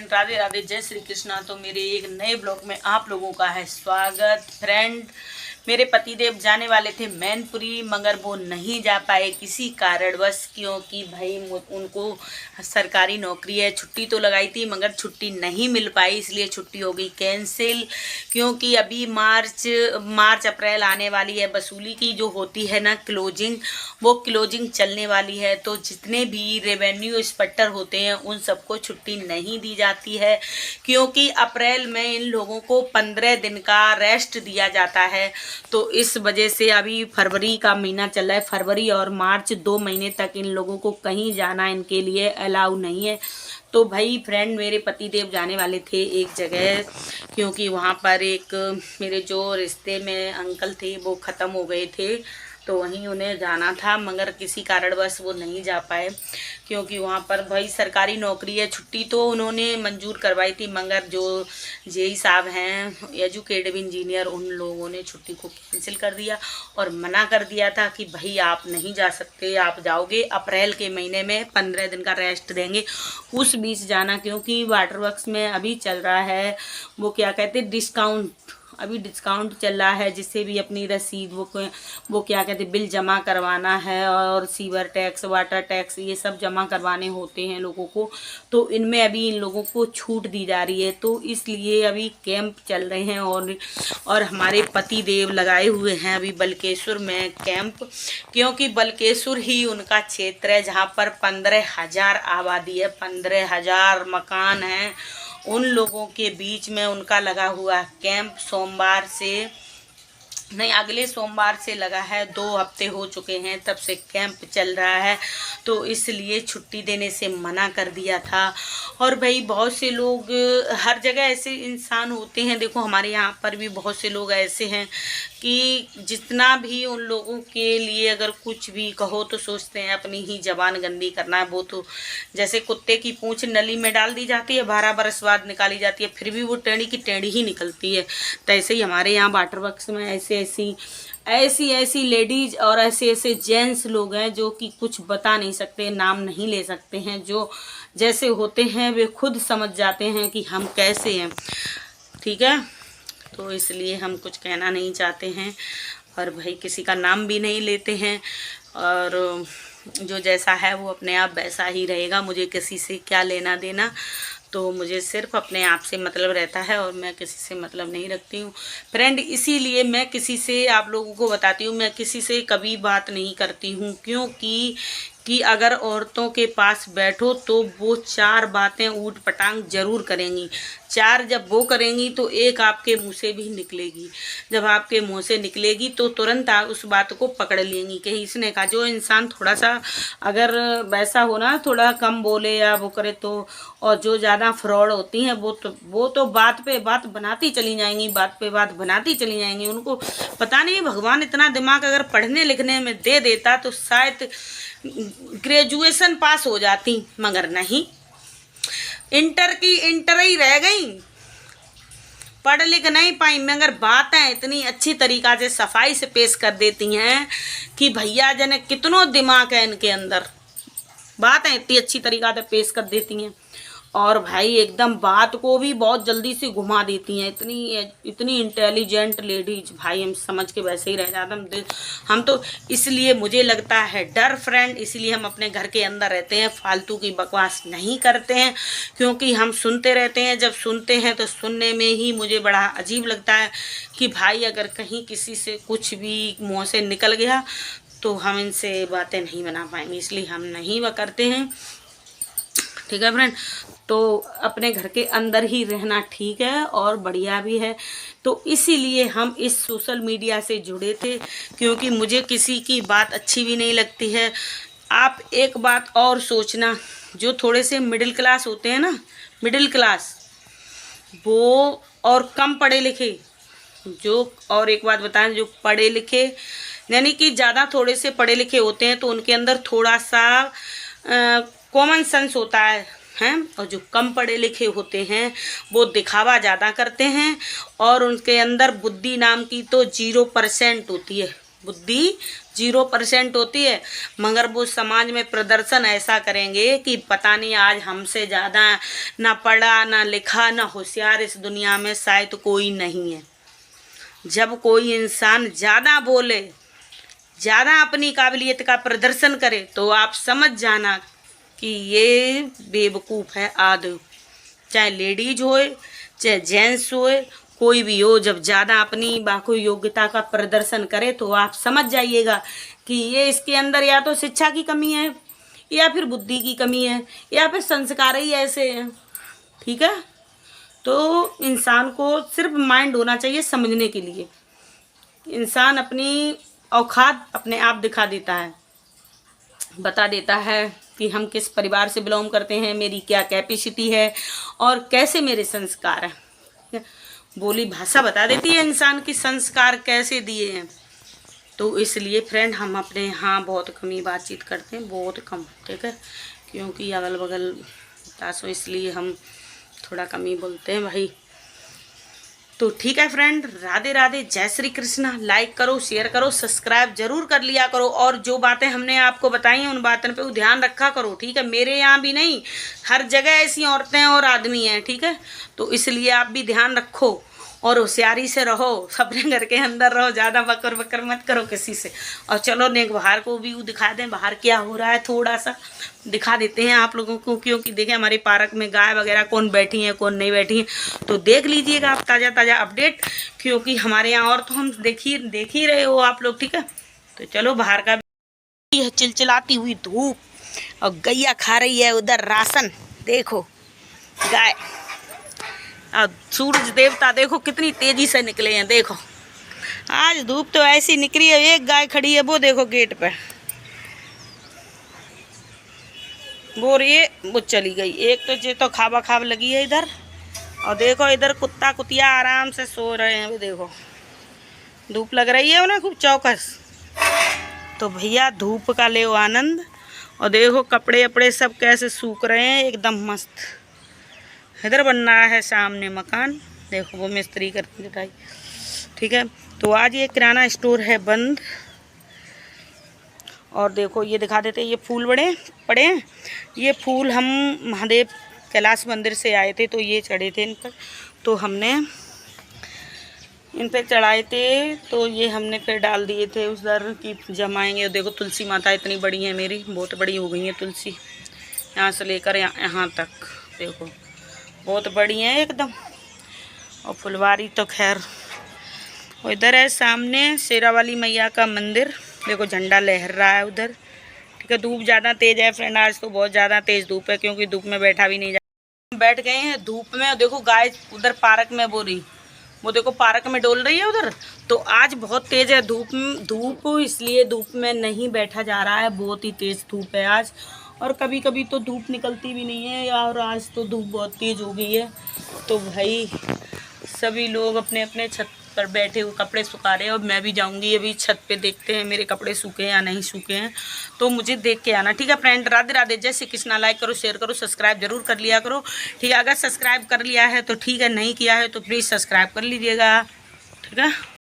राधे राधे, जय श्री कृष्णा। तो मेरे एक नए ब्लॉग में आप लोगों का है स्वागत। फ्रेंड, मेरे पतिदेव जाने वाले थे मैनपुरी, मगर वो नहीं जा पाए किसी कारणवश, क्योंकि भाई उनको सरकारी नौकरी है। छुट्टी तो लगाई थी मगर छुट्टी नहीं मिल पाई, इसलिए छुट्टी हो गई कैंसिल। क्योंकि अभी मार्च अप्रैल आने वाली है, वसूली की जो होती है ना क्लोजिंग, वो क्लोजिंग चलने वाली है। तो जितने भी रेवेन्यू इंस्पेक्टर होते हैं उन सबको छुट्टी नहीं दी जाती है, क्योंकि अप्रैल में इन लोगों को 15 दिन का रेस्ट दिया जाता है। तो इस वजह से अभी फरवरी का महीना चल रहा है, फरवरी और मार्च 2 महीने तक इन लोगों को कहीं जाना इनके लिए अलाउ नहीं है। तो भाई फ्रेंड, मेरे पतिदेव जाने वाले थे एक जगह, क्योंकि वहाँ पर एक मेरे जो रिश्ते में अंकल थे वो ख़त्म हो गए थे, तो वहीं उन्हें जाना था, मगर किसी कारणवश वो नहीं जा पाए। क्योंकि वहाँ पर भाई सरकारी नौकरी है। छुट्टी तो उन्होंने मंजूर करवाई थी, मगर जो जेई साहब हैं एजुकेटिव इंजीनियर, उन लोगों ने छुट्टी को कैंसिल कर दिया और मना कर दिया था कि भाई आप नहीं जा सकते, आप जाओगे अप्रैल के महीने में 15 दिन का रेस्ट देंगे, उस बीच जाना। क्योंकि वाटर वर्क्स में अभी चल रहा है वो क्या कहते हैं डिस्काउंट, अभी डिस्काउंट चल रहा है, जिससे भी अपनी रसीद वो क्या कहते हैं बिल जमा करवाना है, और सीवर टैक्स, वाटर टैक्स, ये सब जमा करवाने होते हैं लोगों को। तो इनमें अभी इन लोगों को छूट दी जा रही है, तो इसलिए अभी कैंप चल रहे हैं। और हमारे पति देव लगाए हुए हैं अभी बलकेश्वर में कैंप, क्योंकि बलकेश्वर ही उनका क्षेत्र है जहाँ पर 15,000 आबादी है, 15,000 मकान हैं। उन लोगों के बीच में उनका लगा हुआ कैंप सोमवार से नहीं, अगले सोमवार से लगा है, 2 हफ्ते हो चुके हैं तब से कैंप चल रहा है। तो इसलिए छुट्टी देने से मना कर दिया था। और भाई बहुत से लोग, हर जगह ऐसे इंसान होते हैं, देखो हमारे यहाँ पर भी बहुत से लोग ऐसे हैं कि जितना भी उन लोगों के लिए अगर कुछ भी कहो तो सोचते हैं अपनी ही जबान गंदी करना है। वो तो जैसे कुत्ते की पूंछ नली में डाल दी जाती है, 12 बरस बाद निकाली जाती है, फिर भी वो टेढ़ी की टेढ़ी ही निकलती है। तो ऐसे ही हमारे यहाँ वाटर वर्क्स में ऐसी लेडीज और ऐसे जेंट्स लोग हैं जो कि कुछ बता नहीं सकते, नाम नहीं ले सकते हैं, जो जैसे होते हैं वे खुद समझ जाते हैं कि हम कैसे हैं, ठीक है। तो इसलिए हम कुछ कहना नहीं चाहते हैं और भाई किसी का नाम भी नहीं लेते हैं, और जो जैसा है वो अपने आप वैसा ही रहेगा। मुझे किसी से क्या लेना देना, तो मुझे सिर्फ अपने आप से मतलब रहता है और मैं किसी से मतलब नहीं रखती हूँ फ्रेंड। इसीलिए मैं किसी से, आप लोगों को बताती हूँ, मैं किसी से कभी बात नहीं करती हूँ, क्योंकि अगर औरतों के पास बैठो तो वो 4 बातें ऊट पटांग जरूर करेंगी। 4 जब वो करेंगी तो एक आपके मुंह से भी निकलेगी। जब आपके मुंह से निकलेगी तो तुरंत आप उस बात को पकड़ लेंगी कि इसने कहा। जो इंसान थोड़ा सा अगर वैसा हो ना, थोड़ा कम बोले या वो करे तो, और जो ज़्यादा फ्रॉड होती हैं वो तो बात पे बात बनाती चली जाएंगी, बात पे बात बनाती चली जाएंगी। उनको पता नहीं भगवान इतना दिमाग अगर पढ़ने लिखने में दे देता तो शायद ग्रेजुएशन पास हो जाती, मगर नहीं, इंटर की इंटर ही रह गई, पढ़ लिख नहीं पाई, मगर बातें इतनी अच्छी तरीक़ा से सफाई से पेश कर देती हैं कि भैया जने कितनों दिमाग है इनके अंदर, बातें इतनी अच्छी तरीक़ा से पेश कर देती हैं। और भाई एकदम बात को भी बहुत जल्दी से घुमा देती हैं, इतनी इंटेलिजेंट लेडीज, भाई हम समझ के वैसे ही रह जाते हम तो। इसलिए मुझे लगता है डर फ्रेंड, इसलिए हम अपने घर के अंदर रहते हैं, फालतू की बकवास नहीं करते हैं, क्योंकि हम सुनते रहते हैं। जब सुनते हैं तो सुनने में ही मुझे बड़ा अजीब लगता है कि भाई अगर कहीं किसी से कुछ भी मुँह से निकल गया तो हम इनसे बातें नहीं बना पाएंगे, इसलिए हम नहीं वह करते हैं, ठीक है फ्रेंड। तो अपने घर के अंदर ही रहना ठीक है और बढ़िया भी है। तो इसीलिए हम इस सोशल मीडिया से जुड़े थे, क्योंकि मुझे किसी की बात अच्छी भी नहीं लगती है। आप एक बात और सोचना, जो थोड़े से मिडिल क्लास होते हैं ना, मिडिल क्लास वो और कम पढ़े लिखे, जो, और एक बात बताएं, जो पढ़े लिखे यानी कि ज़्यादा थोड़े से पढ़े लिखे होते हैं तो उनके अंदर थोड़ा सा कॉमन सेंस होता है, और जो कम पढ़े लिखे होते हैं वो दिखावा ज़्यादा करते हैं, और उनके अंदर बुद्धि नाम की तो 0% होती है, बुद्धि 0% होती है, मगर वो समाज में प्रदर्शन ऐसा करेंगे कि पता नहीं आज हमसे ज़्यादा ना पढ़ा ना लिखा ना होशियार इस दुनिया में शायद कोई नहीं है। जब कोई इंसान ज़्यादा बोले, ज़्यादा अपनी काबिलियत का प्रदर्शन करे, तो आप समझ जाना कि ये बेवकूफ़ है आदि। चाहे लेडीज होए चाहे जेंट्स होए, कोई भी हो, जब ज़्यादा अपनी बाकी योग्यता का प्रदर्शन करे तो आप समझ जाइएगा कि ये इसके अंदर या तो शिक्षा की कमी है, या फिर बुद्धि की कमी है, या फिर संस्कार ही ऐसे हैं। ठीक है, तो इंसान को सिर्फ माइंड होना चाहिए समझने के लिए। इंसान अपनी औकात अपने आप दिखा देता है, बता देता है कि हम किस परिवार से बिलोंग करते हैं, मेरी क्या कैपेसिटी है और कैसे मेरे संस्कार हैं। बोली भाषा बता देती है इंसान की संस्कार कैसे दिए हैं। तो इसलिए फ्रेंड हम अपने यहाँ बहुत कम ही बातचीत करते हैं, बहुत कम। ठीक है, क्योंकि अगल बगल तासो, इसलिए हम थोड़ा कम ही बोलते हैं भाई। तो ठीक है फ्रेंड, राधे राधे, जय श्री कृष्णा। लाइक करो, शेयर करो, सब्सक्राइब जरूर कर लिया करो, और जो बातें हमने आपको बताई हैं उन बातों पे ध्यान रखा करो। ठीक है, मेरे यहाँ भी नहीं, हर जगह ऐसी औरतें और आदमी हैं। ठीक है, तो इसलिए आप भी ध्यान रखो और होशियारी से रहो, अपने घर के अंदर रहो, ज़्यादा बकर बकर मत करो किसी से। और चलो नेक बाहर को भी दिखा दें, बाहर क्या हो रहा है थोड़ा सा दिखा देते हैं आप लोगों को, क्योंकि देखें हमारे पार्क में गाय वगैरह कौन बैठी हैं कौन नहीं बैठी हैं, तो देख लीजिएगा आप ताज़ा ताज़ा अपडेट, क्योंकि हमारे यहाँ और तो हम देख ही रहे हो आप लोग। ठीक है, तो चलो बाहर का भी चिलचिलाती हुई धूप, और गैया खा रही है उधर राशन, देखो गाय। और सूरज देवता देखो कितनी तेजी से निकले हैं, देखो आज धूप तो ऐसी निकली है। एक गाय खड़ी है, वो देखो गेट पे, वो चली गई। एक तो ये तो खाबा खाब लगी है इधर, और देखो इधर कुत्ता कुतिया आराम से सो रहे हैं। वो देखो धूप लग रही है उन्हें खूब चौकस। तो भैया धूप का ले आनंद, और देखो कपड़े अपड़े सब कैसे सूख रहे हैं एकदम मस्त। इधर बन रहा है सामने मकान, देखो वो मिस्त्री करती है। ठीक है, तो आज ये किराना स्टोर है बंद। और देखो ये दिखा देते हैं, ये फूल बड़े पड़े हैं। ये फूल हम महादेव कैलाश मंदिर से आए थे, तो ये चढ़े थे इन पर, तो हमने इन पे चढ़ाए थे, तो ये हमने फिर डाल दिए थे उधर की जमाएंगे। और देखो तुलसी माता इतनी बड़ी है मेरी, बहुत बड़ी हो गई है तुलसी, यहाँ से लेकर यहाँ तक देखो बहुत बड़ी है एकदम। और फुलवारी तो खैर, और इधर है सामने शेरा वाली मैया का मंदिर, देखो झंडा लहर रहा है उधर। ठीक है, धूप ज़्यादा तेज़ है फ्रेंड, आज तो बहुत ज़्यादा तेज़ धूप है, क्योंकि धूप में बैठा भी नहीं जा, बैठ गए हैं धूप में। और देखो गाय उधर पार्क में बोरी, वो देखो पार्क में डोल रही है उधर। तो आज बहुत तेज़ है धूप, इसलिए धूप में नहीं बैठा जा रहा है, बहुत ही तेज़ धूप है आज। और कभी कभी तो धूप निकलती भी नहीं है, और आज तो धूप बहुत तेज़ हो गई है। तो भाई सभी लोग अपने अपने छत पर बैठे हुए कपड़े सुखा रहे हैं, और मैं भी जाऊंगी अभी छत पे, देखते हैं मेरे कपड़े सूखे हैं या नहीं सूखे हैं, तो मुझे देख के आना। ठीक है फ्रेंड, राधे राधे, जय श्री कृष्णा। लाइक करो, शेयर करो, सब्सक्राइब जरूर कर लिया करो। ठीक है, अगर सब्सक्राइब कर लिया है तो ठीक है, नहीं किया है तो प्लीज़ सब्सक्राइब कर लीजिएगा। ठीक है।